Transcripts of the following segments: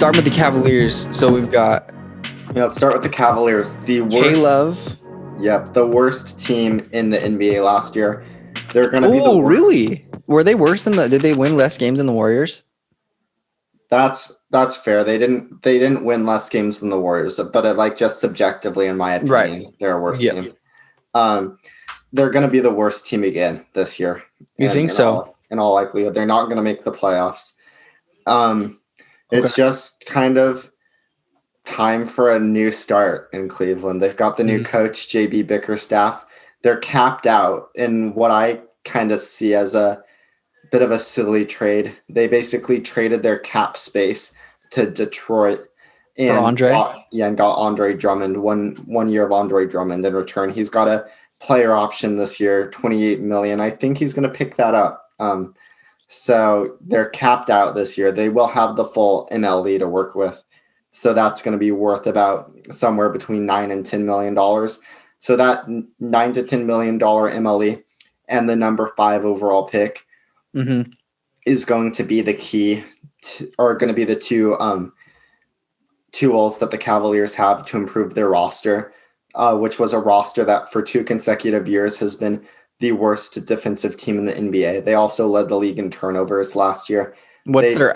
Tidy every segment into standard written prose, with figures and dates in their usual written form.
Start with the Cavaliers. So we've got Let's start with the Cavaliers. The worst. K-Love. Yep, the worst team in the NBA last year. They're going to be the Oh, worst. really? Were they worse than did they win less games than the Warriors? That's fair. They didn't win less games than the Warriors, but just subjectively, in my opinion, Right. they're a worse team. They're going to be the worst team again this year. You think so? In all likelihood, they're not going to make the playoffs. It's just kind of time for a new start in Cleveland. They've got the new coach, JB Bickerstaff. They're capped out in what I kind of see as a bit of a silly trade. They basically traded their cap space to Detroit and got Andre Drummond, one year of Andre Drummond in return. He's got a player option this year, $28 million. I think he's going to pick that up. So they're capped out this year. They will have the full MLE to work with. So that's going to be worth about somewhere between $9 and $10 million. So that $9 to $10 million MLE and the number 5 overall pick is going to be the key or going to be the two tools that the Cavaliers have to improve their roster, which was a roster that for 2 consecutive years has been the worst defensive team in the NBA. They also led the league in turnovers last year.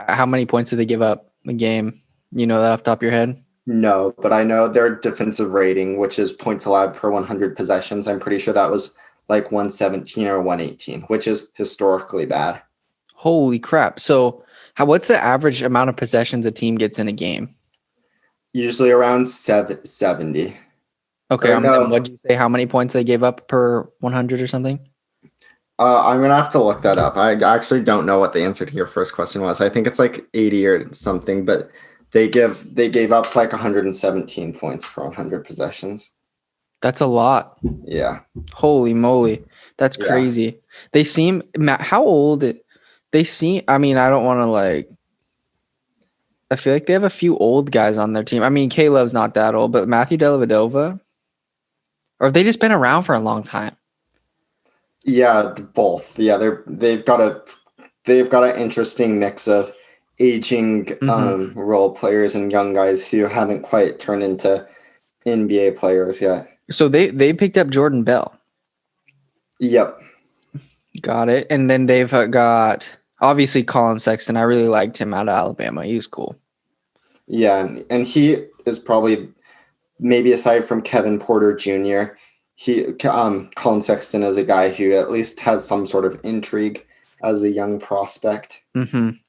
How many points did they give up a game? You know that off the top of your head? No, but I know their defensive rating, which is points allowed per 100 possessions. I'm pretty sure that was like 117 or 118, which is historically bad. Holy crap. So what's the average amount of possessions a team gets in a game? Usually around 70. Okay, what did you say? How many points they gave up per 100 or something? I'm going to have to look that up. I actually don't know what the answer to your first question was. I think it's like 80 or something, but they gave up like 117 points per 100 possessions. That's a lot. Yeah. Holy moly. That's crazy. They seem how old they seem. I mean, I don't want to I feel like they have a few old guys on their team. I mean, K-Love's not that old, but Matthew Dellavedova, or have they just been around for a long time? Yeah, both. Yeah, they've got an interesting mix of aging role players and young guys who haven't quite turned into NBA players yet. So they picked up Jordan Bell. Yep. Got it. And then they've got obviously Colin Sexton. I really liked him out of Alabama. He was cool. Yeah, and he is probably, maybe aside from Kevin Porter Jr., Colin Sexton is a guy who at least has some sort of intrigue as a young prospect. And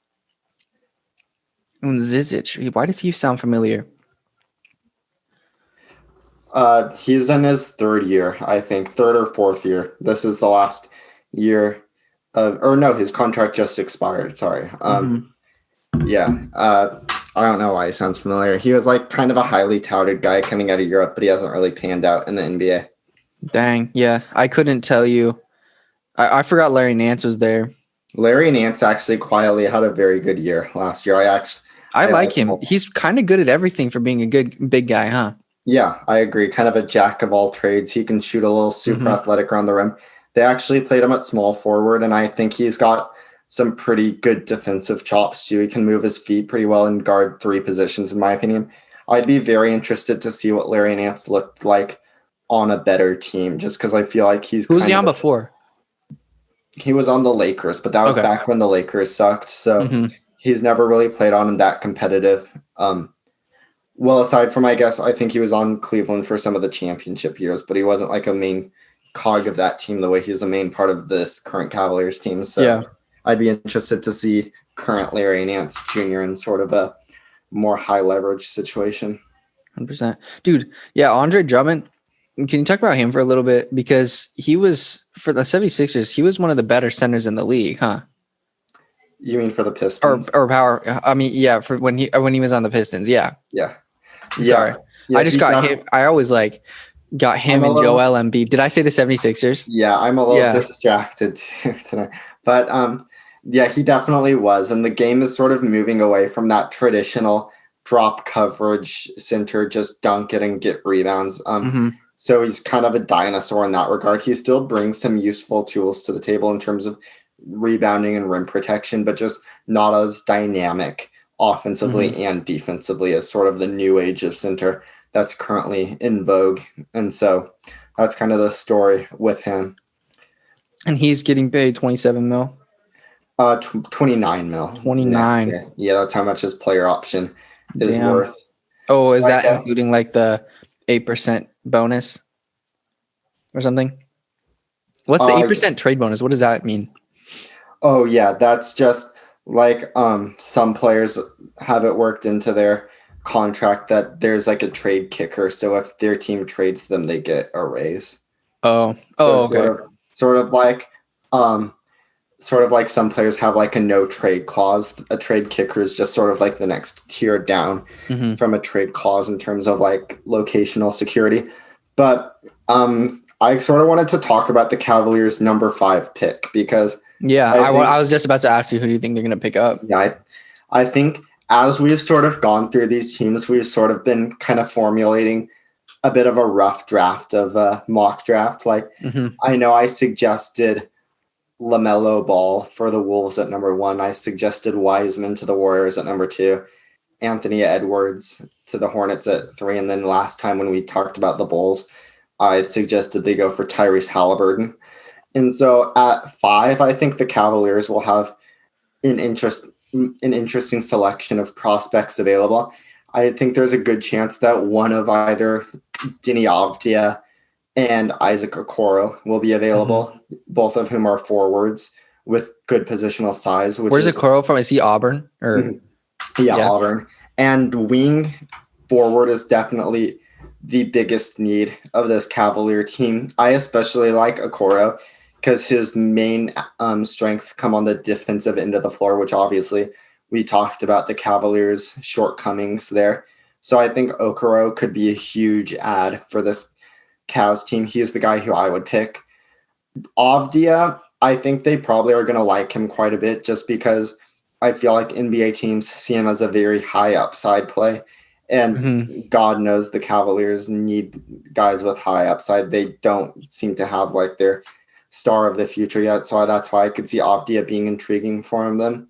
Zizic, why does he sound familiar? He's in his 3rd year, I think, 3rd or 4th year. This is the last year his contract just expired. Sorry. I don't know why he sounds familiar. He was like kind of a highly touted guy coming out of Europe, but he hasn't really panned out in the NBA. Dang, yeah. I couldn't tell you. I forgot Larry Nance was there. Larry Nance actually quietly had a very good year last year. I like him. He's kind of good at everything for being a good big guy, huh? Yeah, I agree. Kind of a jack of all trades. He can shoot a little super athletic around the rim. They actually played him at small forward, and I think he's got some pretty good defensive chops too. He can move his feet pretty well and guard 3 positions, in my opinion. I'd be very interested to see what Larry Nance looked like on a better team, just because I feel like he's. Who's he on before? He was on the Lakers, but that was back when the Lakers sucked. So he's never really played on that competitive. Well, aside from, I think he was on Cleveland for some of the championship years, but he wasn't like a main cog of that team the way he's a main part of this current Cavaliers team. So I'd be interested to see current Larry Nance Jr. in sort of a more high leverage situation. 100%. Dude, yeah, Andre Drummond. Can you talk about him for a little bit? Because he was, for the 76ers, he was one of the better centers in the league, huh? You mean for the Pistons? Or power. I mean, yeah, for when he was on the Pistons, yeah. Yeah. Sorry. Yeah, I just got him. I always got him and Joel Embiid. Did I say the 76ers? Yeah, I'm a little distracted too tonight. But he definitely was. And the game is sort of moving away from that traditional drop coverage center, just dunk it and get rebounds. So he's kind of a dinosaur in that regard. He still brings some useful tools to the table in terms of rebounding and rim protection, but just not as dynamic offensively and defensively as sort of the new age of center that's currently in vogue. And so that's kind of the story with him. And he's getting paid 27 mil. 29 mil. 29. Yeah, that's how much his player option is worth. Oh, so is that including like the 8% bonus or something? What's the 8% trade bonus? What does that mean? Oh yeah, that's just like some players have it worked into their contract that there's like a trade kicker. So if their team trades them, they get a raise. Okay. Sort of like some players have like a no trade clause. A trade kicker is just sort of like the next tier down from a trade clause in terms of like locational security. But I sort of wanted to talk about the Cavaliers' number 5 pick because I was just about to ask you, who do you think they're going to pick up? Yeah, I think as we've sort of gone through these teams, we've sort of been kind of formulating a bit of a rough draft of a mock draft. Like I know I suggested LaMelo Ball for the Wolves at number 1. I suggested Wiseman to the Warriors at number 2. Anthony Edwards to the Hornets at 3. And then last time when we talked about the Bulls, I suggested they go for Tyrese Halliburton. And so at 5, I think the Cavaliers will have an interesting selection of prospects available. I think there's a good chance that one of either Deni Avdija and Isaac Okoro will be available, both of whom are forwards with good positional size. Where's Okoro from? Is he Auburn? Auburn. And wing forward is definitely the biggest need of this Cavalier team. I especially like Okoro because his main strengths come on the defensive end of the floor, which obviously we talked about the Cavaliers' shortcomings there. So I think Okoro could be a huge add for this Cavs team. He is the guy who I would pick. Avdija, I think they probably are going to like him quite a bit just because I feel like NBA teams see him as a very high upside play. And God knows the Cavaliers need guys with high upside. They don't seem to have like their star of the future yet. So that's why I could see Avdija being intriguing for them.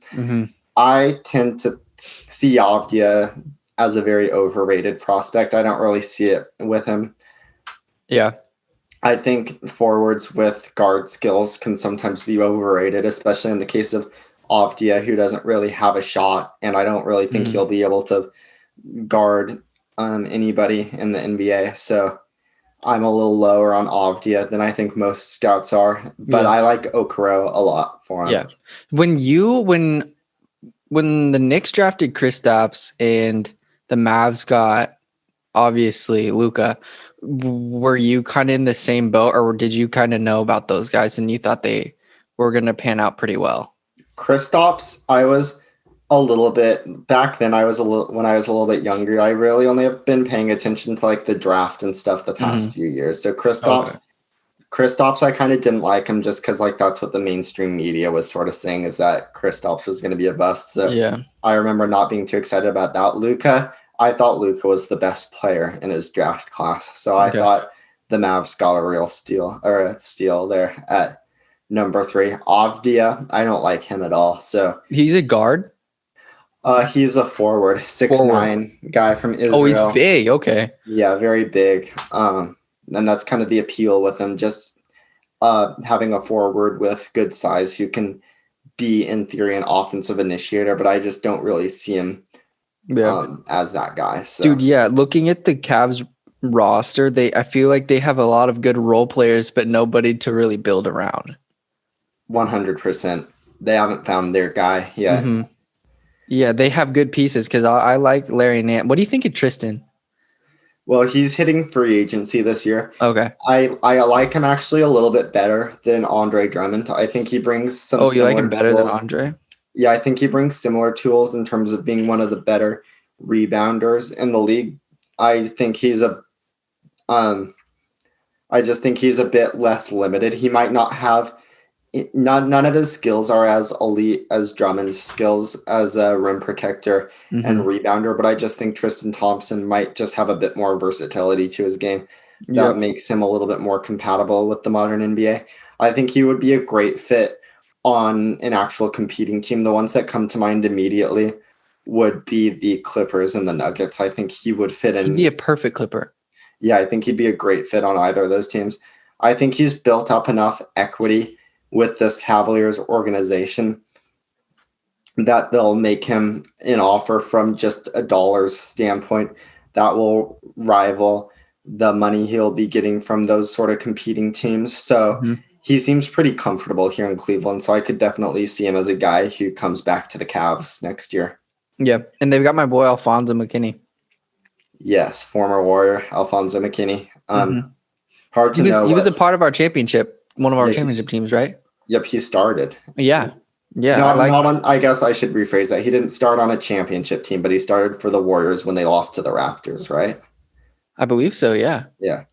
I tend to see Avdija as a very overrated prospect. I don't really see it with him. Yeah. I think forwards with guard skills can sometimes be overrated, especially in the case of Avdija, who doesn't really have a shot. And I don't really think he'll be able to guard anybody in the NBA. So I'm a little lower on Avdija than I think most scouts are. But I like Okoro a lot for him. Yeah. When the Knicks drafted Kristaps and the Mavs got obviously Luka, were you kind of in the same boat, or did you kind of know about those guys and you thought they were going to pan out pretty well? Kristaps, I was a little bit back then. When I was a little bit younger, I really only have been paying attention to like the draft and stuff the past few years. So Kristaps, I kind of didn't like him just because like that's what the mainstream media was sort of saying, is that Kristaps was going to be a bust. So I remember not being too excited about that. Luka, I thought Luka was the best player in his draft class. So I thought the Mavs got a real steal there at number 3. Avdija, I don't like him at all. So he's a guard? He's a forward, 6'9" guy from Israel. Oh, he's big. Okay. Yeah, very big. And that's kind of the appeal with him, just having a forward with good size who can be, in theory, an offensive initiator, but I just don't really see him as that guy. So. Dude, looking at the Cavs roster, I feel like they have a lot of good role players, but nobody to really build around. 100%. They haven't found their guy yet. Yeah, they have good pieces because I like Larry Nance. What do you think of Tristan? Well, he's hitting free agency this year. Okay. I like him actually a little bit better than Andre Drummond. I think he brings some. Oh, you like him better than Andre? Yeah, I think he brings similar tools in terms of being one of the better rebounders in the league. I think he's I just think he's a bit less limited. He might not have. None of his skills are as elite as Drummond's skills as a rim protector and rebounder, but I just think Tristan Thompson might just have a bit more versatility to his game that makes him a little bit more compatible with the modern NBA. I think he would be a great fit on an actual competing team. The ones that come to mind immediately would be the Clippers and the Nuggets. I think he would fit in. He'd be a perfect Clipper. Yeah, I think he'd be a great fit on either of those teams. I think he's built up enough equity with this Cavaliers organization that they'll make him an offer from just a dollar's standpoint that will rival the money he'll be getting from those sort of competing teams. So he seems pretty comfortable here in Cleveland. So I could definitely see him as a guy who comes back to the Cavs next year. Yeah, and they've got my boy Alfonso McKinney. Yes, former Warrior Alfonso McKinney. Hard to know. He was a part of our championship, one of our championship teams, right? Yep, he started. Yeah. I guess I should rephrase that. He didn't start on a championship team, but he started for the Warriors when they lost to the Raptors, right? I believe so, yeah. Yeah.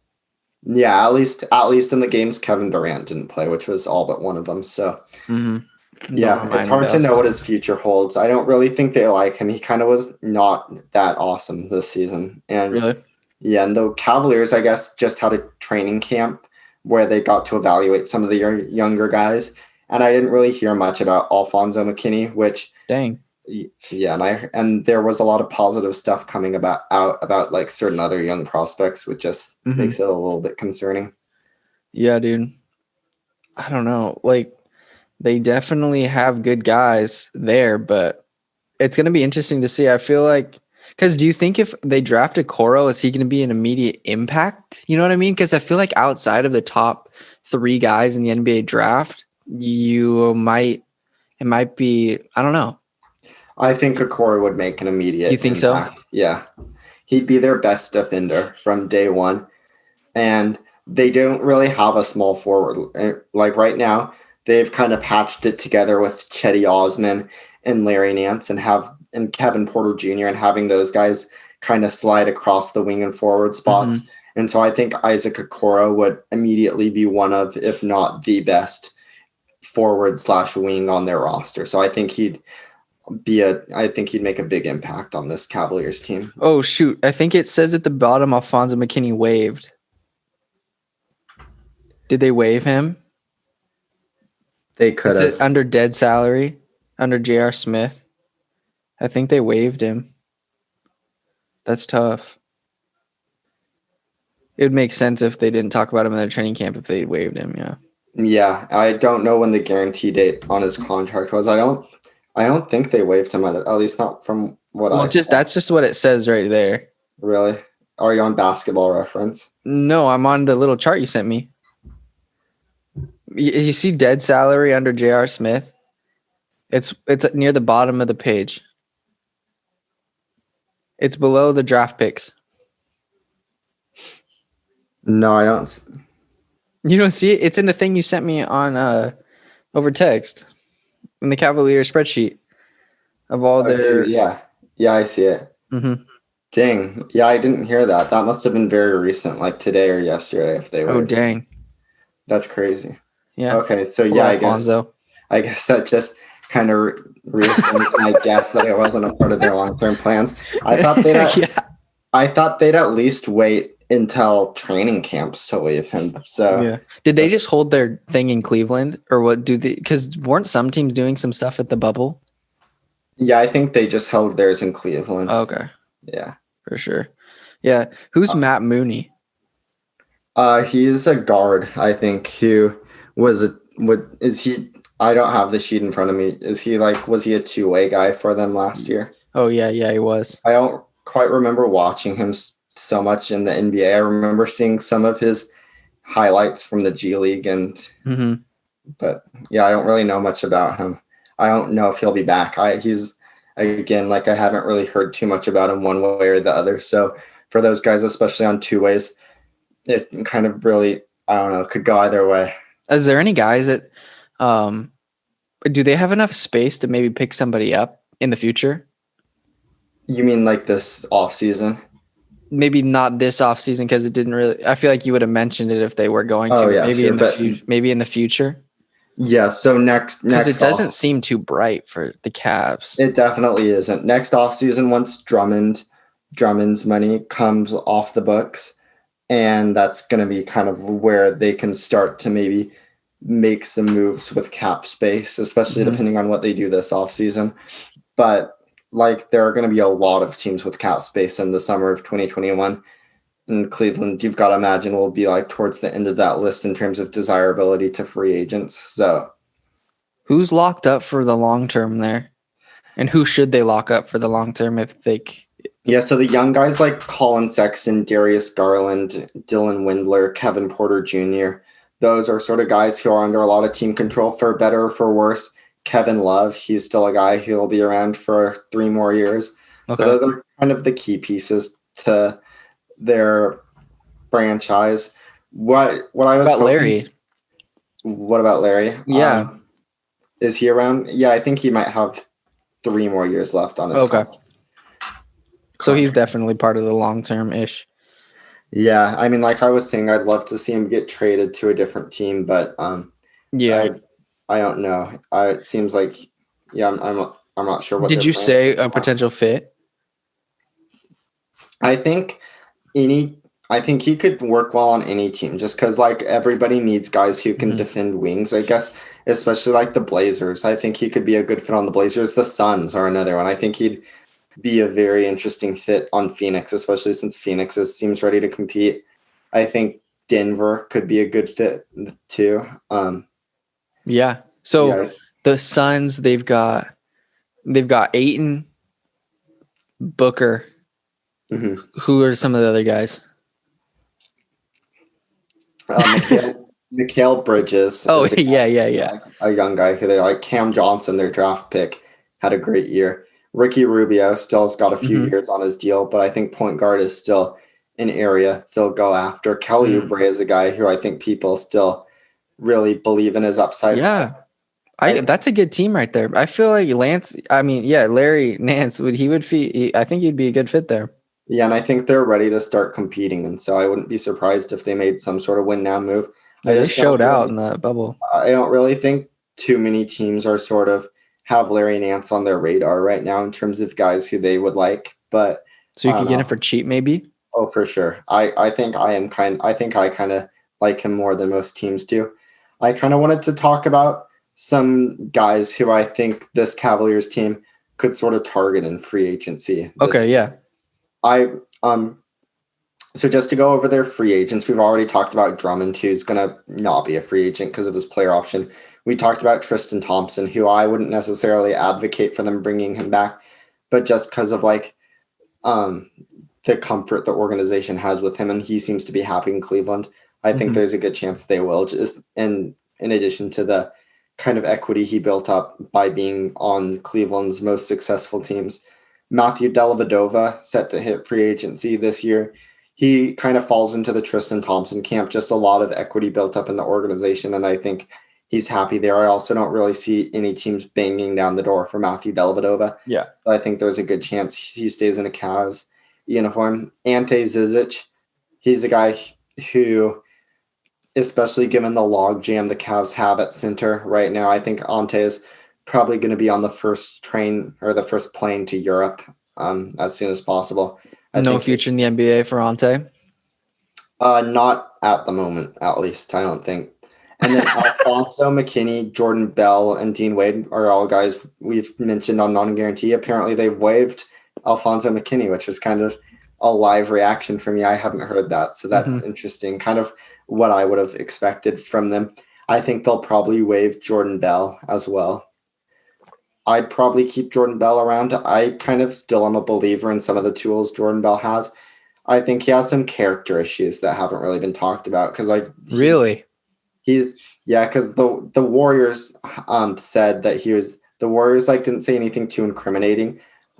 At least in the games Kevin Durant didn't play, which was all but one of them. So it's hard to know what his future holds. I don't really think they like him. He kind of was not that awesome this season. And really? Yeah, and the Cavaliers, I guess, just had a training camp where they got to evaluate some of the younger guys. And I didn't really hear much about Alfonso McKinney, which dang. Yeah, and there was a lot of positive stuff coming about like certain other young prospects, which just makes it a little bit concerning. Yeah, dude. I don't know. Like, they definitely have good guys there, but it's going to be interesting to see. I feel like, because do you think if they drafted Coro, is he going to be an immediate impact? You know what I mean? Because I feel like outside of the top 3 guys in the NBA draft, it might be, I don't know. I think Okoro would make an immediate You think impact. So? Yeah. He'd be their best defender from day one. And they don't really have a small forward. Like right now, they've kind of patched it together with Chetty Osman and Larry Nance and Kevin Porter Jr. and having those guys kind of slide across the wing and forward spots. And so I think Isaac Okoro would immediately be one of, if not the best forward/wing on their roster. So I think he'd make a big impact on this Cavaliers team. Oh, shoot. I think it says at the bottom, Alfonso McKinney waived. Did they waive him? They could have. Under dead salary, under J.R. Smith. I think they waived him. That's tough. It would make sense if they didn't talk about him in their training camp if they waived him, yeah. Yeah, I don't know when the guarantee date on his contract was. I don't think they waived him, at least not from what I saw. That's just what it says right there. Really? Are you on Basketball Reference? No, I'm on the little chart you sent me. You see dead salary under J.R. Smith? It's near the bottom of the page. It's below the draft picks. No, I don't. You don't see it? It's in the thing you sent me on over text. In the Cavaliers spreadsheet of all their... Yeah, I see it. Dang. Yeah, I didn't hear that. That must have been very recent, like today or yesterday if they were. Oh, dang. That's crazy. Yeah. Okay, so I guess that just kind of reaffirms my guess that it wasn't a part of their long-term plans. I thought they'd at least wait until training camps to waive him. So did they just hold their thing in Cleveland, or what? Because weren't some teams doing some stuff at the bubble? Yeah, I think they just held theirs in Cleveland. Okay. Yeah, for sure. Yeah, who's Matt Mooney? He's a guard, I think. Is he? I don't have the sheet in front of me. Was he a two-way guy for them last year? Oh yeah, he was. I don't quite remember watching him so much in the NBA. I remember seeing some of his highlights from the G League, but yeah, I don't really know much about him. I don't know if he'll be back. I haven't really heard too much about him one way or the other. So for those guys, especially on two ways, it kind of really, I don't know, could go either way. Is there any guys that, do they have enough space to maybe pick somebody up in the future? You mean like this offseason? Maybe not this offseason because it didn't really. I feel like you would have mentioned it if they were going to. Maybe in the future. Yeah. So next, because it doesn't seem too bright for the Cavs. It definitely isn't. Next offseason, once Drummond's money comes off the books, and that's going to be kind of where they can start to maybe make some moves with cap space, especially depending on what they do this offseason. But like there are going to be a lot of teams with cap space in the summer of 2021. In Cleveland, you've got to imagine will be like towards the end of that list in terms of desirability to free agents. So, who's locked up for the long term there, and who should they lock up for the long term if they? Yeah, so the young guys like Colin Sexton, Darius Garland, Dylan Windler, Kevin Porter Jr. Those are sort of guys who are under a lot of team control for better or for worse. Kevin Love, he's still a guy who'll be around for 3 more years. Okay. So those are kind of the key pieces to their franchise. What I was about hoping, Larry? What about Larry? Yeah, is he around? Yeah, I think he might have 3 more years left on his contract. So he's definitely part of the long-term ish. Yeah, I mean, like I was saying, I'd love to see him get traded to a different team, but yeah, I don't know. It seems like, yeah, I'm not sure what. Did you say a potential fit? I think he could work well on any team, just because like everybody needs guys who can defend wings, I guess, especially like the Blazers. I think he could be a good fit on the Blazers. The Suns are another one. I think he'd be a very interesting fit on Phoenix, especially since Phoenix seems ready to compete. I think Denver could be a good fit too. Yeah. So the Suns, they've got Ayton, Booker. Mm-hmm. Who are some of the other guys? Mikal Bridges. Oh, yeah. A young guy who they like. Cam Johnson, their draft pick, had a great year. Ricky Rubio still's got a few years on his deal, but I think point guard is still an area they'll go after. Kelly Oubre is a guy who I think people still really believe in his upside. Yeah. That's a good team right there. I feel like Larry Nance I think he'd be a good fit there. Yeah, and I think they're ready to start competing, and so I wouldn't be surprised if they made some sort of win now move. Yeah, they showed out in the bubble. I don't really think too many teams are sort of have Larry Nance on their radar right now in terms of guys who they would like. But so you can get it for cheap, maybe. Oh, for sure. I think I kind of like him more than most teams do. I kind of wanted to talk about some guys who I think this Cavaliers team could sort of target in free agency. Okay, yeah. So just to go over their free agents, we've already talked about Drummond, who's going to not be a free agent because of his player option. We talked about Tristan Thompson, who I wouldn't necessarily advocate for them bringing him back, but just because of like the comfort the organization has with him, and he seems to be happy in Cleveland. I think there's a good chance they will, just in addition to the kind of equity he built up by being on Cleveland's most successful teams. Matthew Dellavedova set to hit free agency this year. He kind of falls into the Tristan Thompson camp, just a lot of equity built up in the organization, and I think he's happy there. I also don't really see any teams banging down the door for Matthew Dellavedova. Yeah. I think there's a good chance he stays in a Cavs uniform. Ante Zizic, he's a guy who, especially given the logjam the Cavs have at center right now, I think Ante is probably going to be on the first train or the first plane to Europe as soon as possible. No future in the NBA for Ante? Not at the moment, at least, I don't think. And then Alfonso McKinney, Jordan Bell, and Dean Wade are all guys we've mentioned on non-guarantee. Apparently they've waived Alfonso McKinney, which was kind of a live reaction for me. I hadn't heard that, so that's interesting. Kind of what I would have expected from them. I think they'll probably waive Jordan Bell as well. I'd probably keep Jordan Bell around. I kind of still am a believer in some of the tools Jordan Bell has. I think he has some character issues that haven't really been talked about because because the Warriors said that the Warriors didn't say anything too incriminating,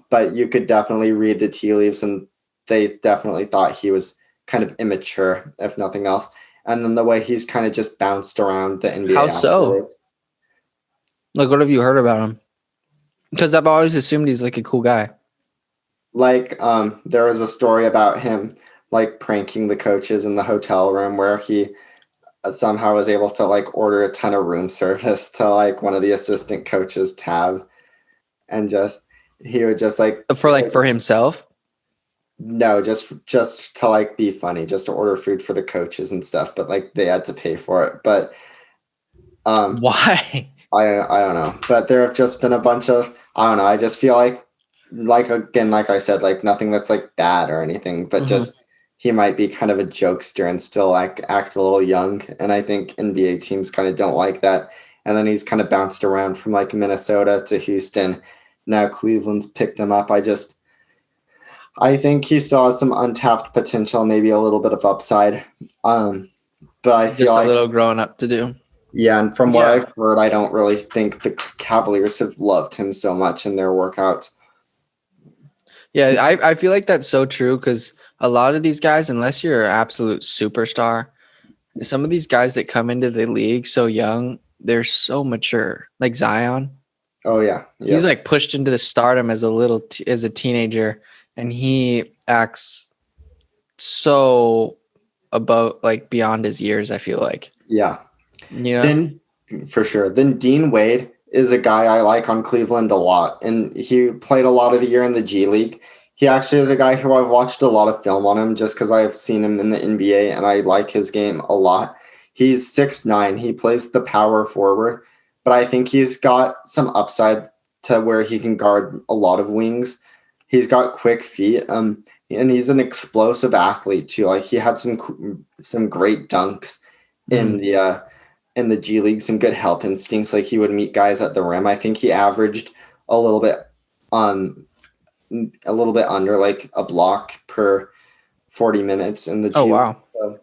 but you could definitely read the tea leaves and they definitely thought he was kind of immature, if nothing else. And then the way he's kind of just bounced around the NBA. How so? Like, what have you heard about him? Because I've always assumed he's like a cool guy. There was a story about him pranking the coaches in the hotel room where he somehow was able to order a ton of room service to one of the assistant coaches' tab, and he would just for himself. No, just to be funny, just to order food for the coaches and stuff, but they had to pay for it. But why? I don't know, but there have just been a bunch of, I don't know, I just feel like like I said, like nothing that's like bad or anything, but just he might be kind of a jokester and still like act a little young. And I think NBA teams kind of don't like that. And then he's kind of bounced around from like Minnesota to Houston. Now Cleveland's picked him up. I think he still has some untapped potential, maybe a little bit of upside. But I feel just a like little growing up to do. Yeah, and from what I've heard, I don't really think the Cavaliers have loved him so much in their workouts. Yeah, I feel like that's so true because a lot of these guys, unless you're an absolute superstar, some of these guys that come into the league so young, they're so mature. Like Zion. Oh yeah, He's like pushed into the stardom as a teenager, and he acts so above, like beyond his years. I feel like. Yeah. You know? Then for sure. Then Dean Wade is a guy I like on Cleveland a lot, and he played a lot of the year in the G League. He actually is a guy who I've watched a lot of film on him just because I've seen him in the NBA and I like his game a lot. He's 6'9". He plays the power forward, but I think he's got some upside to where he can guard a lot of wings. He's got quick feet, and he's an explosive athlete too. Like he had some great dunks in the G League, some good help instincts. Like he would meet guys at the rim. I think he averaged a little bit under like a block per 40 minutes in the G League. Oh wow. So,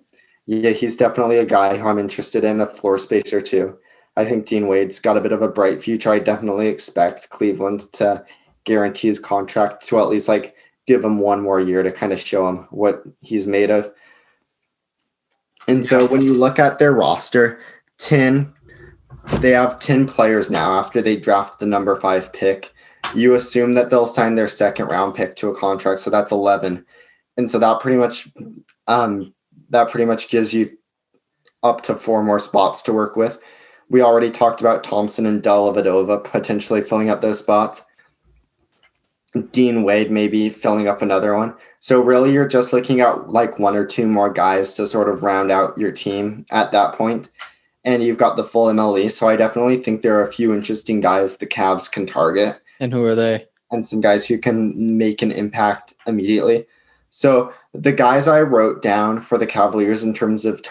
yeah, he's definitely a guy who I'm interested in, a floor spacer too. I think Dean Wade's got a bit of a bright future. I definitely expect Cleveland to guarantee his contract to at least like give him one more year to kind of show him what he's made of. And so when you look at their roster, they have 10 players now after they draft the number 5 pick. You assume that they'll sign their second round pick to a contract, so that's 11. And so that pretty much gives you up to 4 more spots to work with. We already talked about Thompson and Dellavedova potentially filling up those spots. Dean Wade maybe filling up another one. So really you're just looking at like 1 or 2 more guys to sort of round out your team at that point. And you've got the full MLE. So I definitely think there are a few interesting guys the Cavs can target. And who are they? And some guys who can make an impact immediately. So the guys I wrote down for the Cavaliers in terms of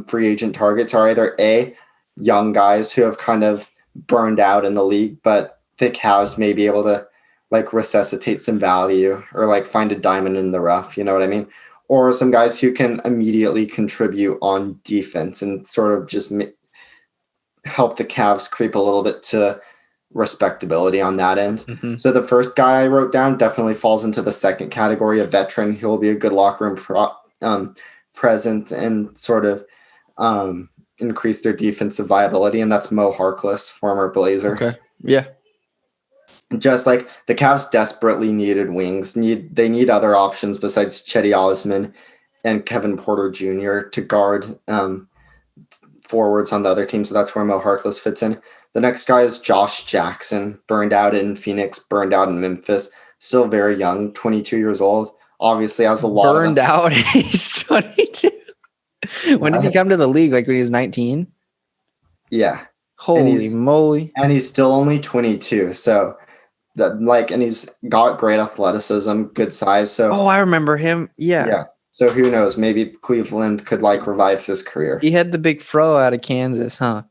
free agent targets are either A, young guys who have kind of burned out in the league, but the Cavs may be able to like resuscitate some value or like find a diamond in the rough, you know what I mean? Or some guys who can immediately contribute on defense and sort of just help the Cavs creep a little bit to respectability on that end. Mm-hmm. So the first guy I wrote down definitely falls into the second category, a veteran. He'll be a good locker room presence and sort of increase their defensive viability, and that's Mo Harkless, former Blazer. Okay. Yeah. Just like the Cavs desperately needed wings. They need other options besides Cedi Osman and Kevin Porter Jr. to guard forwards on the other team, so that's where Mo Harkless fits in. The next guy is Josh Jackson, burned out in Phoenix, burned out in Memphis, still very young, 22 years old. Obviously has a lot burned out. He's 22. When did he come to the league? Like when he was 19? Yeah. Holy moly. And he's still only 22. So and he's got great athleticism, good size. So I remember him. Yeah. Yeah. So who knows? Maybe Cleveland could like revive his career. He had the big fro out of Kansas, huh?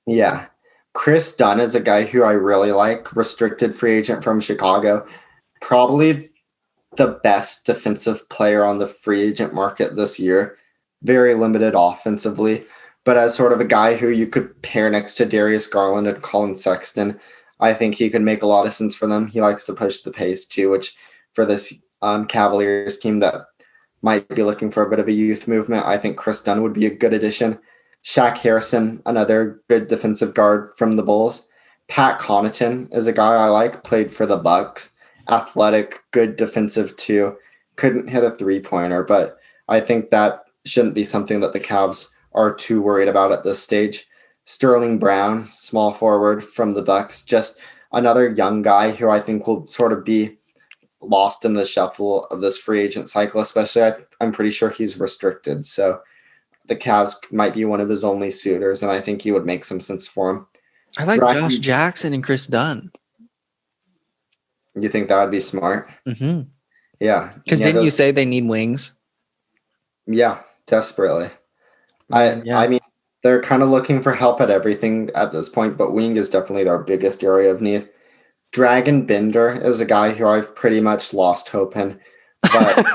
Yeah. Chris Dunn is a guy who I really like, restricted free agent from Chicago. Probably the best defensive player on the free agent market this year. Very limited offensively, but as sort of a guy who you could pair next to Darius Garland and Colin Sexton, I think he could make a lot of sense for them. He likes to push the pace too, which for this Cavaliers team that might be looking for a bit of a youth movement, I think Chris Dunn would be a good addition. Shaq Harrison, another good defensive guard from the Bulls. Pat Connaughton is a guy I like, played for the Bucks. Athletic, good defensive too. Couldn't hit a three-pointer, but I think that shouldn't be something that the Cavs are too worried about at this stage. Sterling Brown, small forward from the Bucks, just another young guy who I think will sort of be lost in the shuffle of this free agent cycle, especially I'm pretty sure he's restricted. So the Cavs might be one of his only suitors, and I think he would make some sense for him. I like Josh Jackson and Chris Dunn. You think that would be smart? Mm-hmm. Yeah. Because didn't you say they need wings? Yeah, desperately. Yeah. I mean, they're kind of looking for help at everything at this point, but wing is definitely their biggest area of need. Dragon Binder is a guy who I've pretty much lost hope in, but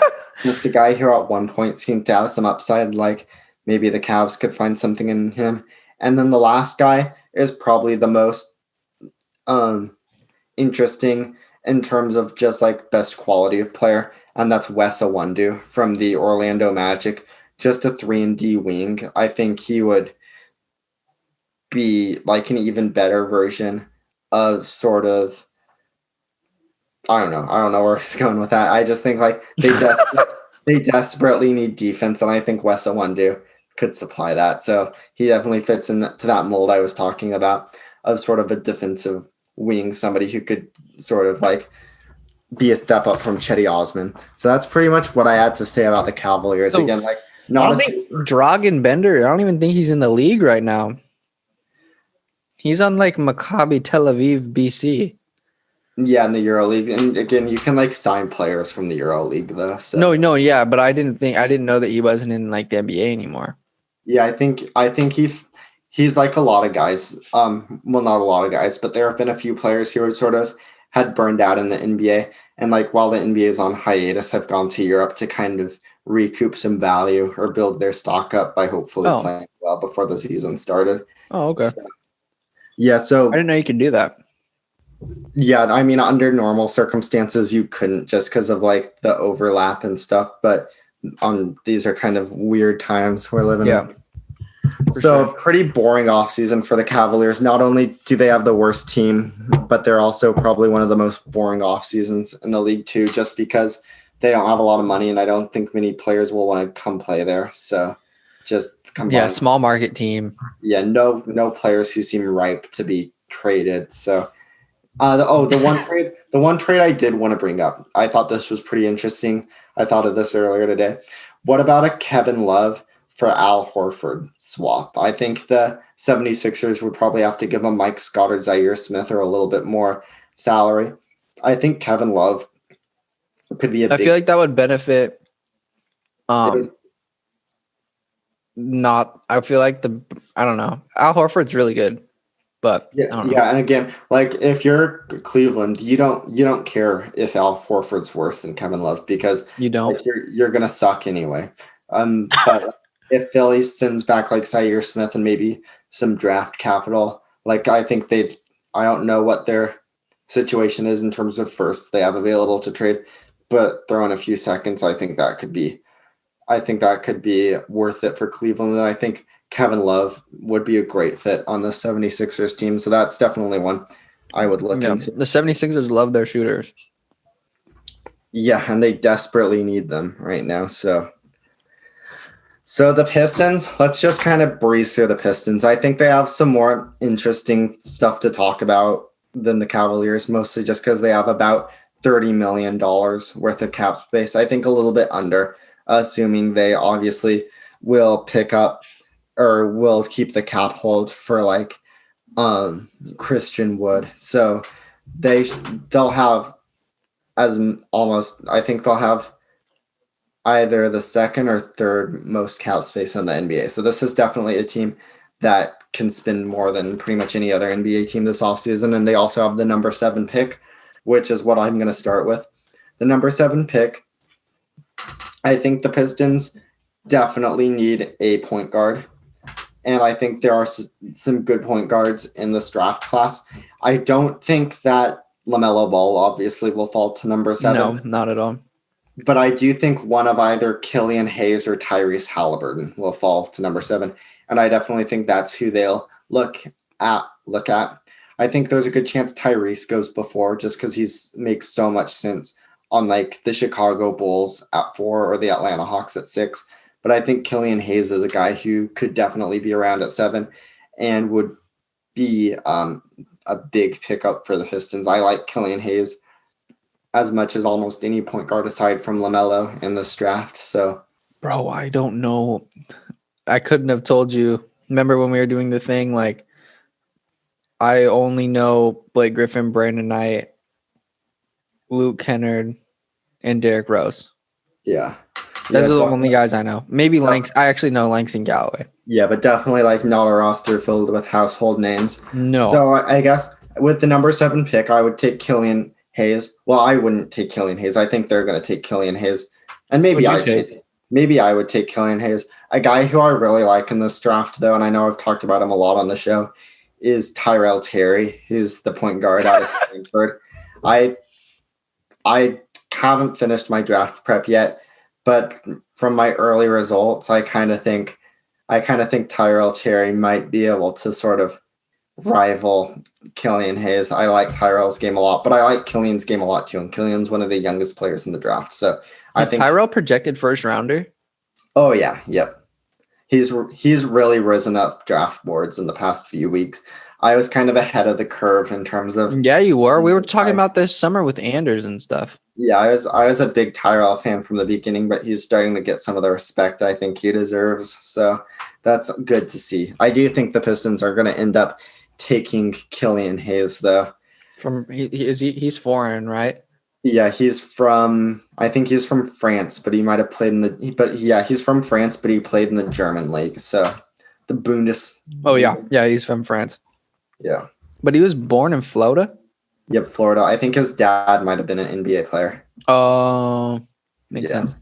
just a guy who at one point seemed to have some upside, like maybe the Cavs could find something in him. And then the last guy is probably the most interesting in terms of just like best quality of player, and that's Wes Iwundu from the Orlando Magic. Just a 3-and-D wing. I think he would be like an even better version of sort of I don't know. I don't know where he's going with that. I just think like they desperately need defense, and I think Wes Iwundu could supply that. So he definitely fits into that mold I was talking about of sort of a defensive wing, somebody who could sort of like be a step up from Chetty Osman. So that's pretty much what I had to say about the Cavaliers. So, Again, like not Dragan Bender. I don't even think he's in the league right now. He's on like Maccabi Tel Aviv, BC. Yeah, in the EuroLeague, and again, you can like sign players from the EuroLeague though. So No, yeah, but I didn't know that he wasn't in like the NBA anymore. Yeah, I think he's like a lot of guys. Well, not a lot of guys, but there have been a few players who have sort of had burned out in the NBA, and like while the NBA is on hiatus, have gone to Europe to kind of recoup some value or build their stock up by hopefully playing well before the season started. Oh, okay. So I didn't know you could do that. Yeah, I mean, under normal circumstances, you couldn't just because of like the overlap and stuff. But these are kind of weird times we're living in. So pretty boring offseason for the Cavaliers. Not only do they have the worst team, but they're also probably one of the most boring off seasons in the league too, just because they don't have a lot of money, and I don't think many players will want to come play there. So just small market team. Yeah, no players who seem ripe to be traded. So. The one trade I did want to bring up. I thought this was pretty interesting. I thought of this earlier today. What about a Kevin Love for Al Horford swap? I think the 76ers would probably have to give him Mike Scott or Zaire Smith or a little bit more salary. I think Kevin Love could be I feel like that would benefit. I feel like I don't know. Al Horford's really good. But yeah, and again, like if you're Cleveland, you don't care if Al Horford's worse than Kevin Love because you don't. Like, you're gonna suck anyway. But if Philly sends back like Zaire Smith and maybe some draft capital, like I think I don't know what their situation is in terms of firsts they have available to trade, but throw in a few seconds, I think that could be worth it for Cleveland. And I think Kevin Love would be a great fit on the 76ers team. So that's definitely one I would look into. The 76ers love their shooters. Yeah, and they desperately need them right now. So the Pistons, let's just kind of breeze through the Pistons. I think they have some more interesting stuff to talk about than the Cavaliers, mostly just because they have about $30 million worth of cap space. I think a little bit under, assuming they obviously will pick up or will keep the cap hold for like Christian Wood. So they'll have I think they'll have either the second or third most cap space in the NBA. So this is definitely a team that can spend more than pretty much any other NBA team this offseason. And they also have the number 7 pick, which is what I'm going to start with. The number 7 pick, I think the Pistons definitely need a point guard. And I think there are some good point guards in this draft class. I don't think that LaMelo Ball obviously will fall to number 7. No, not at all. But I do think one of either Killian Hayes or Tyrese Halliburton will fall to number 7. And I definitely think that's who they'll look at. I think there's a good chance Tyrese goes before just because he makes so much sense on like the Chicago Bulls at 4 or the Atlanta Hawks at 6. But I think Killian Hayes is a guy who could definitely be around at 7 and would be a big pickup for the Pistons. I like Killian Hayes as much as almost any point guard aside from LaMelo in this draft. So, bro, I don't know. I couldn't have told you. Remember when we were doing the thing? Like, I only know Blake Griffin, Brandon Knight, Luke Kennard, and Derrick Rose. Yeah. Those are the only guys I know. Maybe Lanks. I actually know Langston Galloway. Yeah, but definitely like not a roster filled with household names. No. So I guess with the number 7 pick, I would take Killian Hayes. Well, I wouldn't take Killian Hayes. I think they're going to take Killian Hayes. And maybe I would take Killian Hayes. A guy who I really like in this draft, though, and I know I've talked about him a lot on the show, is Tyrell Terry, who's the point guard out of Stanford. I haven't finished my draft prep yet, but from my early results, I kind of think Tyrell Terry might be able to sort of rival Killian Hayes. I like Tyrell's game a lot, but I like Killian's game a lot too. And Killian's one of the youngest players in the draft. So I think Tyrell projected first rounder. Oh yeah, yep. He's really risen up draft boards in the past few weeks. I was kind of ahead of the curve in terms of. Yeah, you were. We were talking about this summer with Anders and stuff. Yeah, I was a big Tyrell fan from the beginning, but he's starting to get some of the respect I think he deserves. So that's good to see. I do think the Pistons are going to end up taking Killian Hayes, though. He's foreign, right? Yeah, he's from France, but he might have played he's from France, but he played in the German league. So the Bundes. Oh yeah, he's from France. Yeah, but he was born in Florida. Yep, Florida. I think his dad might have been an NBA player. Oh, makes sense.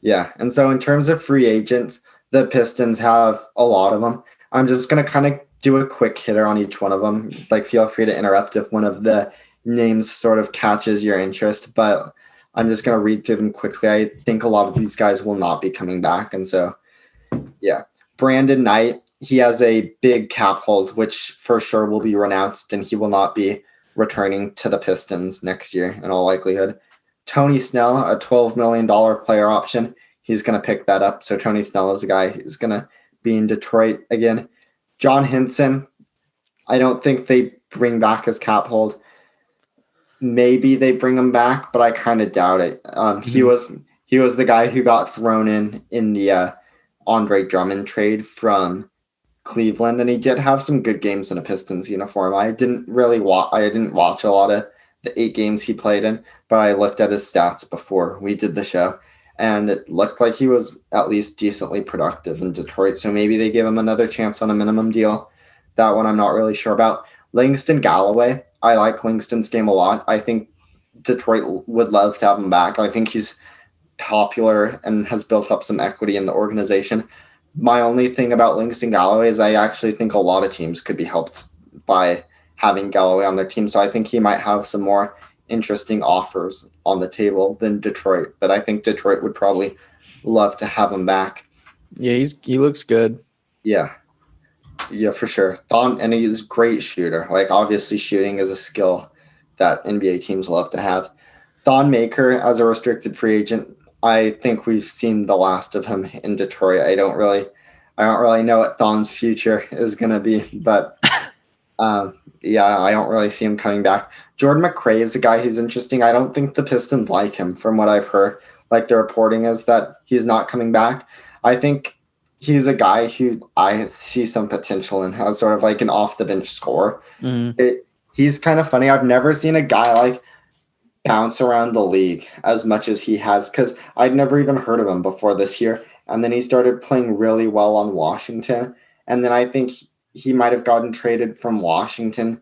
Yeah, and so in terms of free agents, the Pistons have a lot of them. I'm just gonna kind of do a quick hitter on each one of them. Like, feel free to interrupt if one of the names sort of catches your interest, but I'm just going to read through them quickly. I think a lot of these guys will not be coming back. And so, yeah, Brandon Knight, he has a big cap hold, which for sure will be renounced, and he will not be returning to the Pistons next year in all likelihood. Tony Snell, a $12 million player option. He's going to pick that up. So Tony Snell is a guy who's going to be in Detroit again. John Henson, I don't think they bring back his cap hold. Maybe they bring him back, but I kind of doubt it. He was the guy who got thrown in the Andre Drummond trade from Cleveland, and he did have some good games in a Pistons uniform. I didn't watch a lot of the 8 games he played in, but I looked at his stats before we did the show, and it looked like he was at least decently productive in Detroit. So maybe they give him another chance on a minimum deal. That one I'm not really sure about. Langston Galloway, I like Langston's game a lot. I think Detroit would love to have him back. I think he's popular and has built up some equity in the organization. My only thing about Langston Galloway is I actually think a lot of teams could be helped by having Galloway on their team. So I think he might have some more interesting offers on the table than Detroit. But I think Detroit would probably love to have him back. Yeah, he looks good. Yeah. Yeah, for sure. And he's a great shooter. Like, obviously, shooting is a skill that NBA teams love to have. Thon Maker, as a restricted free agent, I think we've seen the last of him in Detroit. I don't really know what Thon's future is going to be, but yeah, I don't really see him coming back. Jordan McRae is a guy who's interesting. I don't think the Pistons like him, from what I've heard. Like, the reporting is that he's not coming back. I think he's a guy who I see some potential in as sort of like an off-the-bench scorer. Mm-hmm. He's kind of funny. I've never seen a guy like bounce around the league as much as he has, because I'd never even heard of him before this year. And then he started playing really well on Washington. And then I think he might have gotten traded from Washington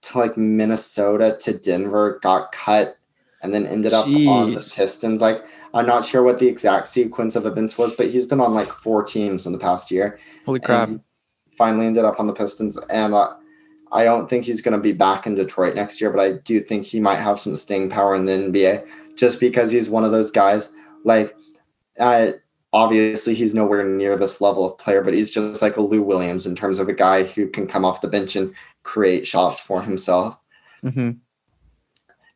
to like Minnesota to Denver, got cut, and then ended up on the Pistons. Like, I'm not sure what the exact sequence of events was, but he's been on like 4 teams in the past year. Holy crap. He finally ended up on the Pistons. And I don't think he's going to be back in Detroit next year, but I do think he might have some staying power in the NBA just because he's one of those guys. Like, obviously he's nowhere near this level of player, but he's just like a Lou Williams in terms of a guy who can come off the bench and create shots for himself. Mm-hmm.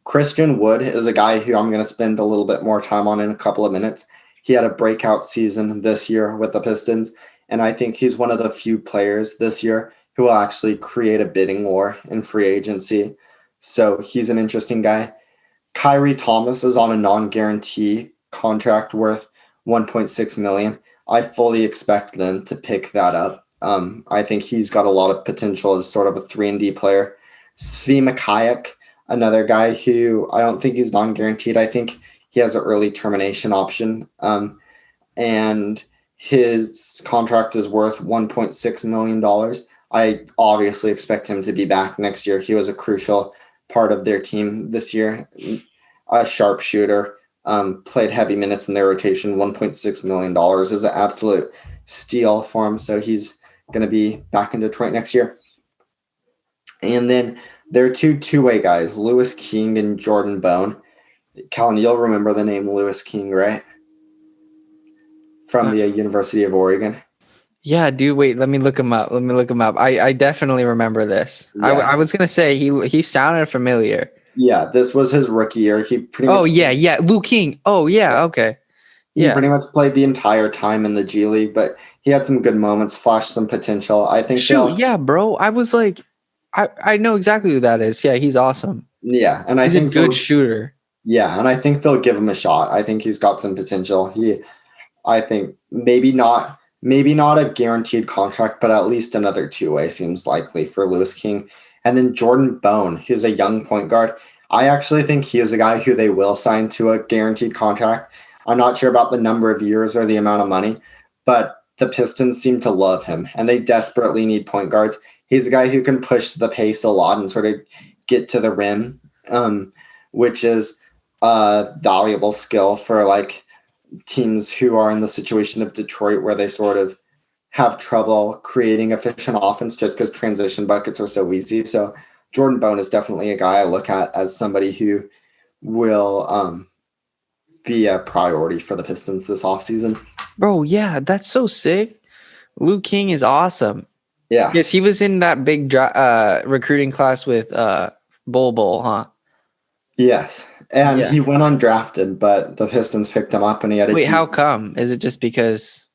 Christian Wood is a guy who I'm going to spend a little bit more time on in a couple of minutes. He had a breakout season this year with the Pistons, and I think he's one of the few players this year who will actually create a bidding war in free agency. So he's an interesting guy. Kyrie Thomas is on a non-guarantee contract worth $1.6 million. I fully expect them to pick that up. I think he's got a lot of potential as sort of a 3-and-D player. Svi Mikhailiuk, another guy who I don't think he's non-guaranteed. I think he has an early termination option. And his contract is worth $1.6 million. I obviously expect him to be back next year. He was a crucial part of their team this year. A sharpshooter, played heavy minutes in their rotation. $1.6 million is an absolute steal for him. So he's going to be back in Detroit next year. And then there are two-way guys, Lewis King and Jordan Bone. Kellan, you'll remember the name Lewis King, right? From the University of Oregon. Yeah, dude. Wait, let me look him up. I definitely remember this. Yeah. I was gonna say he sounded familiar. Yeah, this was his rookie year. He pretty much. Oh yeah, Luke King. Oh yeah, okay. He pretty much played the entire time in the G League, but he had some good moments, flashed some potential. I think. Yeah, bro. I was like, I know exactly who that is. Yeah, he's awesome. Yeah, and he's I think a good shooter. Yeah, and I think they'll give him a shot. I think he's got some potential. I think maybe not a guaranteed contract, but at least another two-way seems likely for Lewis King. And then Jordan Bone, who's a young point guard. I actually think he is a guy who they will sign to a guaranteed contract. I'm not sure about the number of years or the amount of money, but the Pistons seem to love him, and they desperately need point guards. He's a guy who can push the pace a lot and sort of get to the rim, which is a valuable skill for like teams who are in the situation of Detroit where they sort of have trouble creating efficient offense just because transition buckets are so easy. So Jordan Bone is definitely a guy I look at as somebody who will be a priority for the Pistons this offseason. Bro, yeah, that's so sick. Luke King is awesome. Yeah. Yes, he was in that big recruiting class with Bol, huh? Yes. And he went undrafted, but the Pistons picked him up and he had a Wait, how come? Is it just because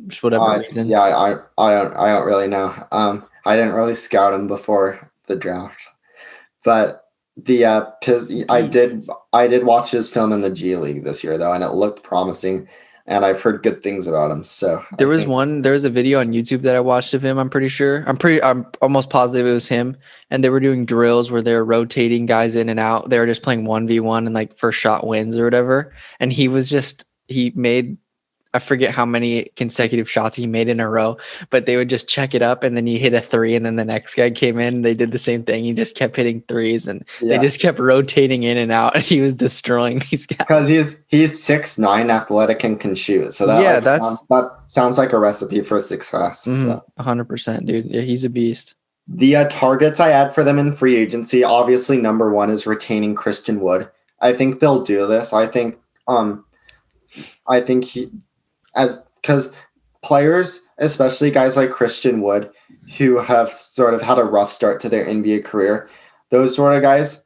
just whatever reason? Yeah, I don't really know. I didn't really scout him before the draft. But the I did watch his film in the G League this year though, and it looked promising, and I've heard good things about him. So there was a video on YouTube that I watched of him. I'm almost positive it was him, and they were doing drills where they're rotating guys in and out. They were just playing 1v1 and like first shot wins or whatever. And he made, I forget how many consecutive shots he made in a row, but they would just check it up and then he hit a three and then the next guy came in. They did the same thing. He just kept hitting threes and they just kept rotating in and out. He was destroying these guys. Because he's 6'9", athletic and can shoot. So that sounds like a recipe for success. 100%, dude. Yeah, he's a beast. The targets I had for them in free agency, obviously number one is retaining Christian Wood. I think they'll do this. I think because players, especially guys like Christian Wood, who have sort of had a rough start to their NBA career, those sort of guys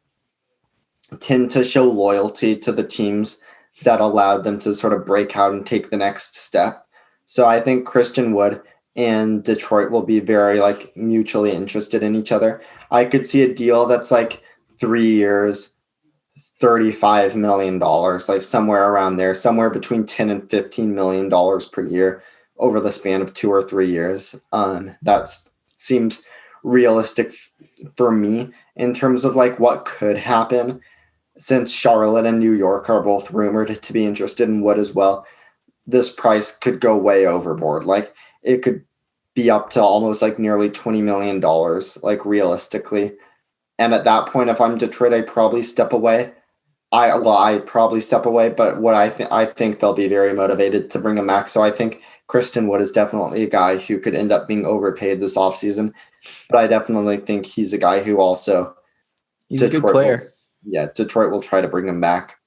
tend to show loyalty to the teams that allowed them to sort of break out and take the next step. So I think Christian Wood and Detroit will be very like mutually interested in each other. I could see a deal that's like 3 years, $35 million, like somewhere around there, somewhere between $10 and $15 million per year over the span of 2 or 3 years. That seems realistic for me in terms of like what could happen, since Charlotte and New York are both rumored to be interested in Wood as well. This price could go way overboard. Like it could be up to almost like nearly $20 million, like realistically. And at that point, if I'm Detroit, I probably step away. I probably step away, but what I think they'll be very motivated to bring him back. So I think Christian Wood is definitely a guy who could end up being overpaid this offseason. But I definitely think he's a guy who also he's a good player. Detroit will try to bring him back.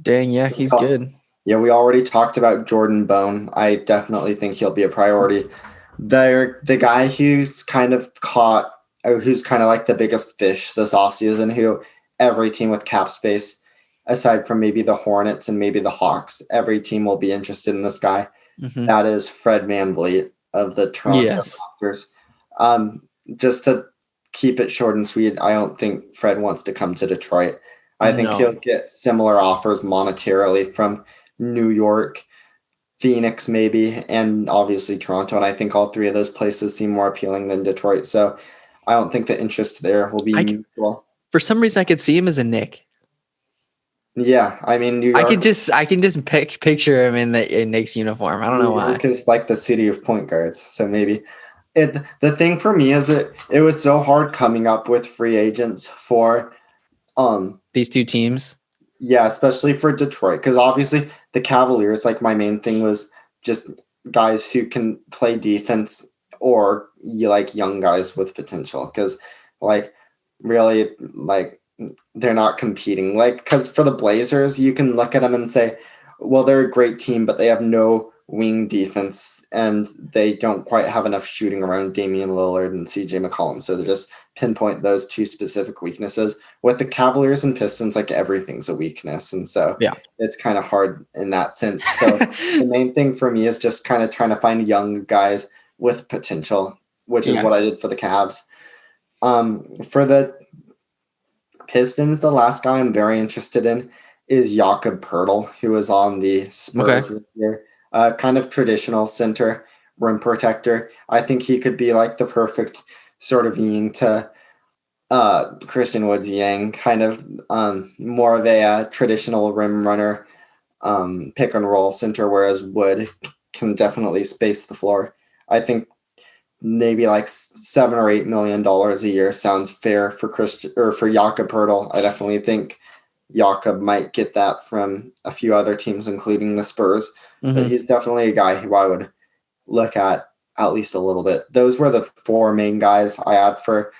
Dang, yeah, he's good. Yeah, we already talked about Jordan Bone. I definitely think he'll be a priority. The guy who's kind of who's kind of like the biggest fish this offseason, who every team with cap space, aside from maybe the Hornets and maybe the Hawks, every team will be interested in this guy. Mm-hmm. That is Fred VanVleet of the Toronto Raptors. Just to keep it short and sweet, I don't think Fred wants to come to Detroit. I think he'll get similar offers monetarily from New York, Phoenix maybe, and obviously Toronto. And I think all three of those places seem more appealing than Detroit. So I don't think the interest there will be mutual. For some reason, I could see him as a Knick. Yeah, I mean, New York. I can just picture him in the Knicks uniform. I don't know why. New York is like the city of point guards, so maybe. The thing for me is that it was so hard coming up with free agents for these two teams. Yeah, especially for Detroit, because obviously the Cavaliers, like my main thing was just guys who can play defense or you like young guys with potential, because like really like they're not competing. Like, because for the Blazers, you can look at them and say, well, they're a great team, but they have no wing defense and they don't quite have enough shooting around Damian Lillard and CJ McCollum. So they just pinpoint those two specific weaknesses. With the Cavaliers and Pistons, like everything's a weakness. And so it's kind of hard in that sense. So the main thing for me is just kind of trying to find young guys with potential, which is what I did for the Cavs. For the Pistons, the last guy I'm very interested in is Jakob Poeltl, who was on the Spurs this year. Kind of traditional center, rim protector. I think he could be like the perfect sort of being to Christian Woods Yang, kind of more of a traditional rim runner, pick and roll center, whereas Wood can definitely space the floor. I think maybe like $7 or $8 million a year sounds fair for Jakob Poeltl. I definitely think Jakob might get that from a few other teams, including the Spurs. But he's definitely a guy who I would look at least a little bit. Those were the four main guys I had for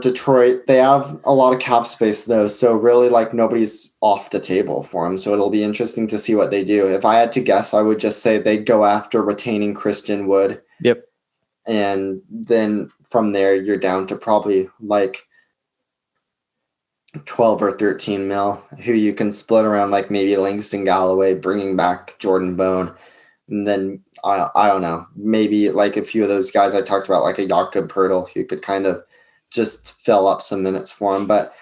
Detroit. They have a lot of cap space though, so really like nobody's off the table for them. So it'll be interesting to see what they do. If I had to guess, I would just say they'd go after retaining Christian Wood. Yep. And then from there, you're down to probably like 12 or 13 mil, who you can split around like maybe Langston Galloway, bringing back Jordan Bone. And then I don't know, maybe like a few of those guys I talked about, like a Jakob Poeltl, who could kind of just fill up some minutes for him. But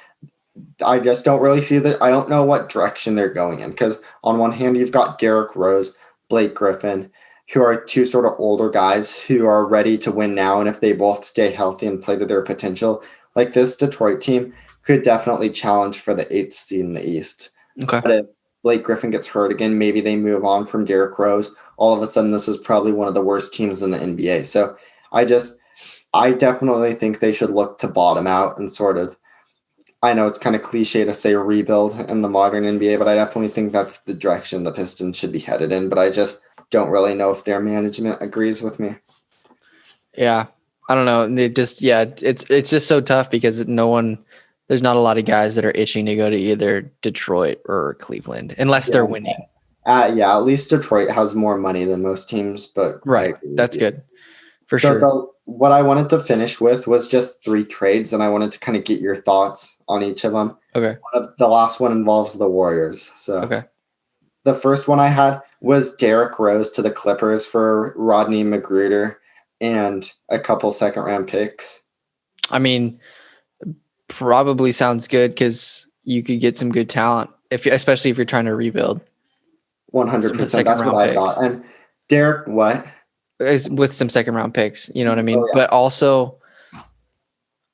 I just don't really see that. I don't know what direction they're going in, because on one hand, you've got Derrick Rose, Blake Griffin, who are two sort of older guys who are ready to win now. And if they both stay healthy and play to their potential, like this Detroit team could definitely challenge for the 8th seed in the East. Okay. But if Blake Griffin gets hurt again, maybe they move on from Derrick Rose. All of a sudden, this is probably one of the worst teams in the NBA. So I definitely think they should look to bottom out and sort of, I know it's kind of cliche to say rebuild in the modern NBA, but I definitely think that's the direction the Pistons should be headed in. But I just don't really know if their management agrees with me. Yeah. I don't know. It's just so tough because there's not a lot of guys that are itching to go to either Detroit or Cleveland unless they're winning. At least Detroit has more money than most teams, but right. That's good. For sure. What I wanted to finish with was just 3 trades, and I wanted to kind of get your thoughts on each of them. Okay. The last one involves the Warriors. So the first one I had was Derrick Rose to the Clippers for Rodney Magruder and a couple second-round picks. I mean, probably sounds good because you could get some good talent, especially if you're trying to rebuild. 100%. That's what I thought. And Derrick, what? With some second round picks, you know what I mean? But also,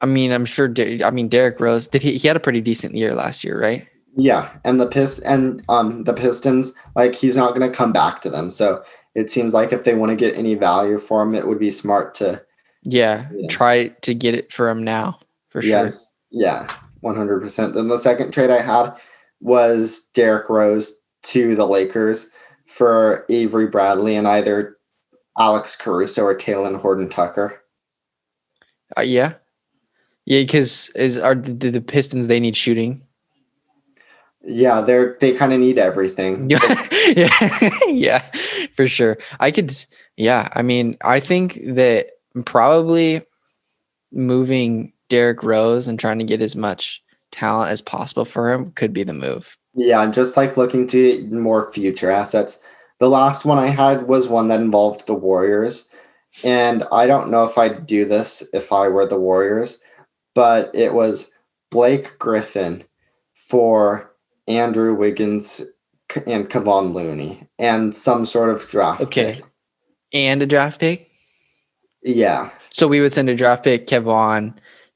I mean, I'm sure. Derrick Rose he had a pretty decent year last year, right? Yeah, and the Pistons, like he's not going to come back to them. So it seems like if they want to get any value for him, it would be smart to try to get it for him now for sure. Yeah, 100%. Then the second trade I had was Derrick Rose to the Lakers for Avery Bradley and either Alex Caruso or Talen Horton-Tucker. Because the Pistons, they need shooting. Yeah, they kind of need everything. Yeah, for sure. I think that probably moving Derrick Rose and trying to get as much talent as possible for him could be the move. Yeah, just like looking to more future assets. The last one I had was one that involved the Warriors. And I don't know if I'd do this if I were the Warriors, but it was Blake Griffin for Andrew Wiggins and Kevon Looney and some sort of draft pick. And a draft pick? Yeah. So we would send a draft pick, Kevon,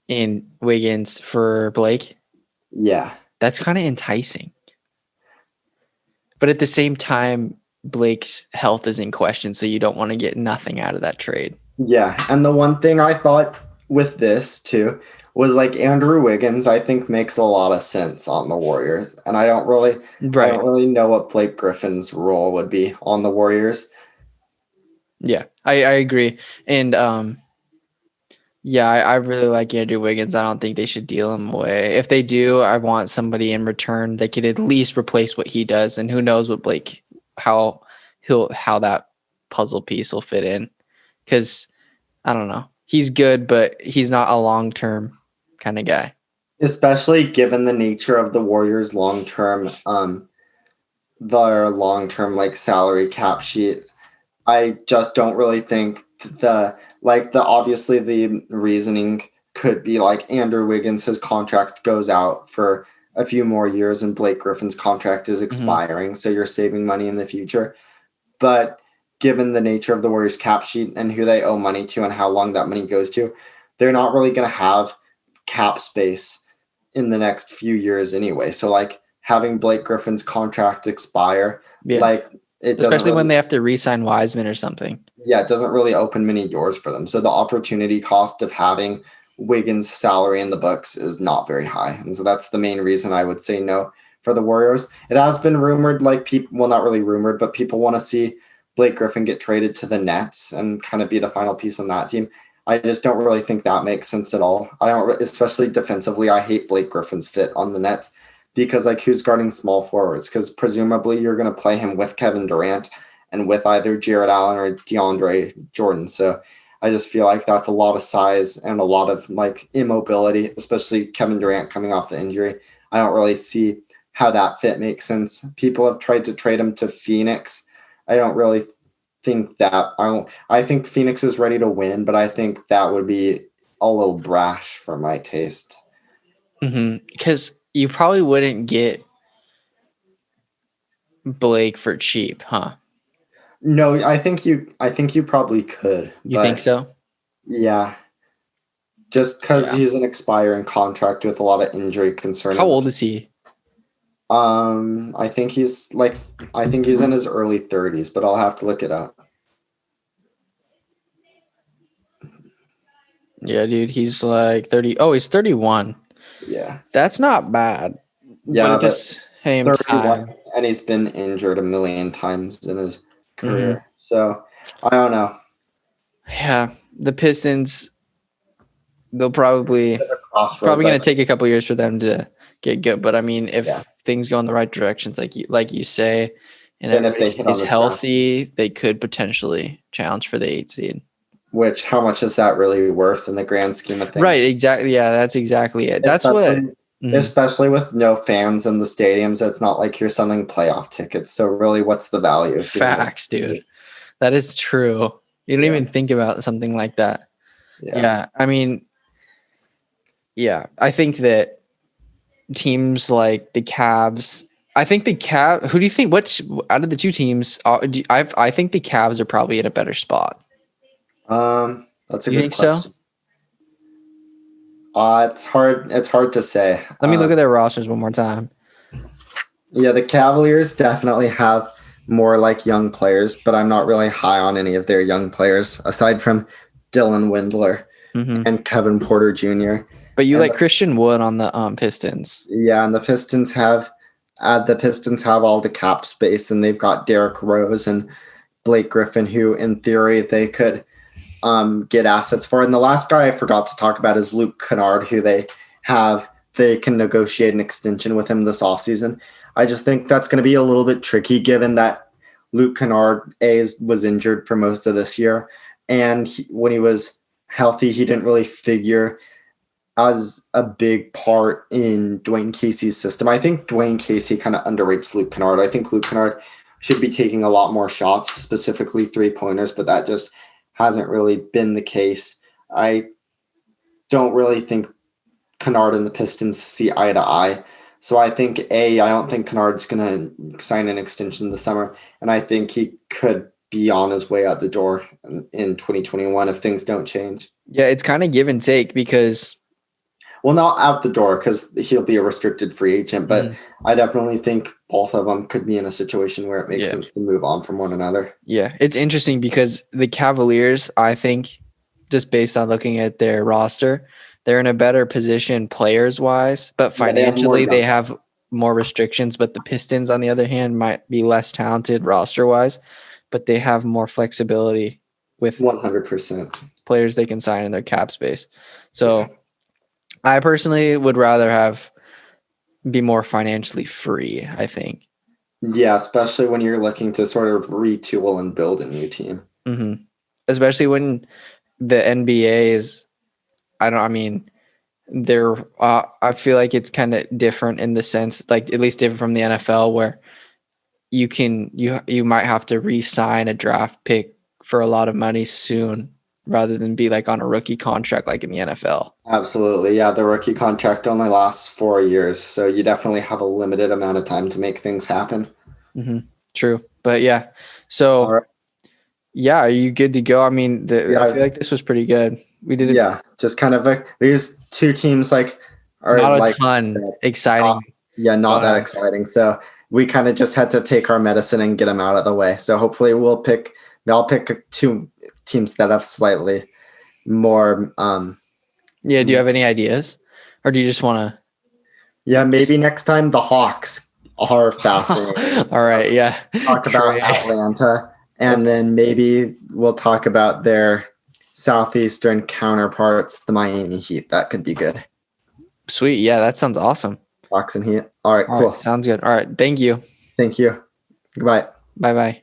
in Wiggins for Blake. Yeah. That's kind of enticing. But at the same time, Blake's health is in question, so you don't want to get nothing out of that trade. Yeah, and the one thing I thought with this too was like Andrew Wiggins, I think makes a lot of sense on the Warriors, and I don't really know what Blake Griffin's role would be on the Warriors. Yeah, I agree, and I really like Andrew Wiggins. I don't think they should deal him away. If they do, I want somebody in return that could at least replace what he does, and who knows what Blake how that puzzle piece will fit in, because I don't know. He's good, but he's not a long-term kind of guy. Especially given the nature of the Warriors' their long-term like salary cap sheet. I just don't really think obviously the reasoning could be like Andrew Wiggins, his contract goes out for a few more years and Blake Griffin's contract is expiring, so you're saving money in the future. But given the nature of the Warriors cap sheet and who they owe money to and how long that money goes to, they're not really going to have cap space in the next few years anyway. So like having Blake Griffin's contract expire, especially when they have to re-sign Wiseman or something. Yeah, it doesn't really open many doors for them. So the opportunity cost of having Wiggins' salary in the books is not very high. And so that's the main reason I would say no for the Warriors. It has been rumored, not really rumored, but people want to see Blake Griffin get traded to the Nets and kind of be the final piece on that team. I just don't really think that makes sense at all. Especially defensively, I hate Blake Griffin's fit on the Nets because who's guarding small forwards? Because presumably you're going to play him with Kevin Durant and with either Jared Allen or DeAndre Jordan. So I just feel like that's a lot of size and a lot of immobility, especially Kevin Durant coming off the injury. I don't really see how that fit makes sense. People have tried to trade him to Phoenix. I don't really think that. I think Phoenix is ready to win, but I think that would be a little brash for my taste. Because you probably wouldn't get Blake for cheap, huh? No, I think you probably could. You think so? Yeah. Just because he's an expiring contract with a lot of injury concern. How old is he? I think he's in his early 30s, but I'll have to look it up. Yeah, dude, he's like 30. Oh, he's 31. Yeah. That's not bad. Yeah, but at the same time. And he's been injured a million times in his career. So, I don't know. Yeah, the Pistons, they'll probably going to take a couple years for them to get good. But I mean, if things go in the right directions, like you say, and if they stays healthy, they could potentially challenge for the 8 seed. Which, how much is that really worth in the grand scheme of things? Right, exactly. Yeah, that's exactly it. Especially with no fans in the stadiums, it's not like you're selling playoff tickets. So really, what's the value? Facts, dude. That is true. You don't even think about something like that. Yeah. I mean, I think that teams like the Cavs, who do you think, out of the two teams, I think the Cavs are probably at a better spot. That's a good question. So? It's hard to say. Let me look at their rosters one more time. Yeah, the Cavaliers definitely have more young players, but I'm not really high on any of their young players aside from Dylan Windler and Kevin Porter Jr. But you like Christian Wood on the Pistons. Yeah, and the Pistons have all the cap space, and they've got Derrick Rose and Blake Griffin, who in theory they could get assets for. And the last guy I forgot to talk about is Luke Kennard, who they can negotiate an extension with him this offseason. I just think that's going to be a little bit tricky given that Luke Kennard was injured for most of this year. And when he was healthy, he didn't really figure as a big part in Dwayne Casey's system. I think Dwayne Casey kind of underrates Luke Kennard. I think Luke Kennard should be taking a lot more shots, specifically 3-pointers, but that just hasn't really been the case. I don't really think Kennard and the Pistons see eye to eye. So I think, I don't think Kennard's going to sign an extension this summer, and I think he could be on his way out the door in 2021 if things don't change. Yeah, it's kind of give and take because Well, not out the door because he'll be a restricted free agent, but I definitely think both of them could be in a situation where it makes sense to move on from one another. Yeah, it's interesting because the Cavaliers, I think, just based on looking at their roster, they're in a better position players-wise, but financially they have more restrictions. But the Pistons, on the other hand, might be less talented roster-wise, but they have more flexibility with 100% players they can sign in their cap space. So I personally would rather be more financially free, I think. Yeah, especially when you're looking to sort of retool and build a new team. Mm-hmm. Especially when the NBA is, I feel like it's kind of different in the sense, like at least different from the NFL, where you might have to re-sign a draft pick for a lot of money soon rather than be like on a rookie contract like in the NFL. Absolutely. Yeah, the rookie contract only lasts 4 years, so you definitely have a limited amount of time to make things happen. Mm-hmm. True. But yeah. So yeah, are you good to go? I mean, I feel like this was pretty good. We did it. Yeah, just kind of these two teams are not like a ton exciting. Not that exciting. So we kind of just had to take our medicine and get them out of the way. So hopefully I'll pick two teams that have slightly more. Yeah. Do you have any ideas, or do you just want to? Yeah, maybe next time the Hawks are fascinating. All right. Yeah. Talk about Atlanta, and then maybe we'll talk about their southeastern counterparts, the Miami Heat. That could be good. Sweet. Yeah, that sounds awesome. Hawks and Heat. All right, cool. Sounds good. All right. Thank you. Thank you. Goodbye. Bye-bye.